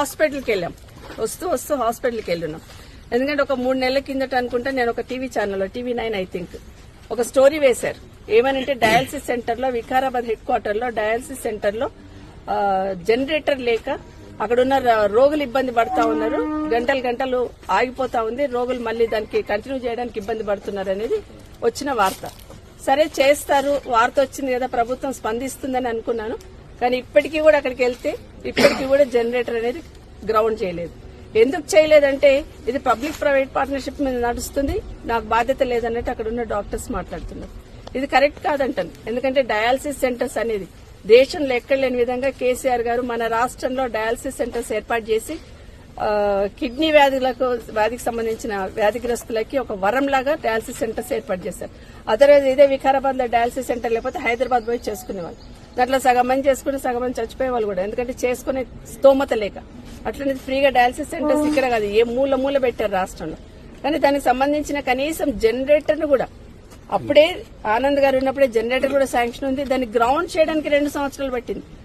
హాస్పిటల్కి వెళ్ళాం. వస్తూ హాస్పిటల్కి వెళ్ళినాం. ఎందుకంటే ఒక 3 నెలల కిందట అనుకుంటా నేను ఒక టీవీ ఛానల్లో TV9 ఐ థింక్ ఒక స్టోరీ వేశారు. ఏమనంటే డయాలసిస్ సెంటర్ లో వికారాబాద్ హెడ్ క్వార్టర్ లో డయాలసిస్ సెంటర్ లో జనరేటర్ లేక అక్కడున్న రోగులు ఇబ్బంది పడతా ఉన్నారు. గంటలు ఆగిపోతా ఉంది. రోగులు మళ్ళీ దానికి కంటిన్యూ చేయడానికి ఇబ్బంది పడుతున్నారు అనేది వచ్చిన వార్త. సరే చేస్తారు, వార్త వచ్చింది కదా, ప్రభుత్వం స్పందిస్తుందని అనుకున్నాను. కానీ ఇప్పటికీ కూడా అక్కడికి వెళ్తే ఇప్పటికీ కూడా జనరేటర్ అనేది గ్రౌండ్ చేయలేదు. ఎందుకు చేయలేదంటే ఇది పబ్లిక్ ప్రైవేట్ పార్ట్నర్షిప్ మీద నడుస్తుంది, నాకు బాధ్యత లేదన్నట్టు అక్కడ ఉన్న డాక్టర్స్ మాట్లాడుతున్నారు. ఇది కరెక్ట్ కాదంటాను. ఎందుకంటే డయాలసిస్ సెంటర్స్ అనేది దేశంలో ఎక్కడ లేని విధంగా కేసీఆర్ గారు మన రాష్ట్రంలో డయాలసిస్ సెంటర్స్ ఏర్పాటు చేసి కిడ్నీ వ్యాధికి సంబంధించిన వ్యాధిగ్రస్తులకి ఒక వరంలాగా డయాలసిస్ సెంటర్స్ ఏర్పాటు చేశారు. అదర్వైజ్ ఇదే వికారాబాద్ లో డయాలసిస్ సెంటర్ లేకపోతే హైదరాబాద్ పోయి చేసుకునేవాళ్ళు. దాంట్లో సగం మంది చేసుకుని సగం మంది చచ్చిపోయే వాళ్ళు కూడా, ఎందుకంటే చేసుకునే స్తోమత లేక. అట్లనే ఫ్రీగా డయాలసిస్ సెంటర్స్ ఇక్కడ కాదు, ఏ మూల పెట్టారు రాష్ట్రంలో. కానీ దానికి సంబంధించిన కనీసం జనరేటర్ ను కూడా అప్పుడే ఆనంద్ గారు ఉన్నప్పుడే జనరేటర్ కూడా శాంక్షన్ ఉంది. దాన్ని గ్రౌండ్ చేయడానికి 2 సంవత్సరాలు పట్టింది.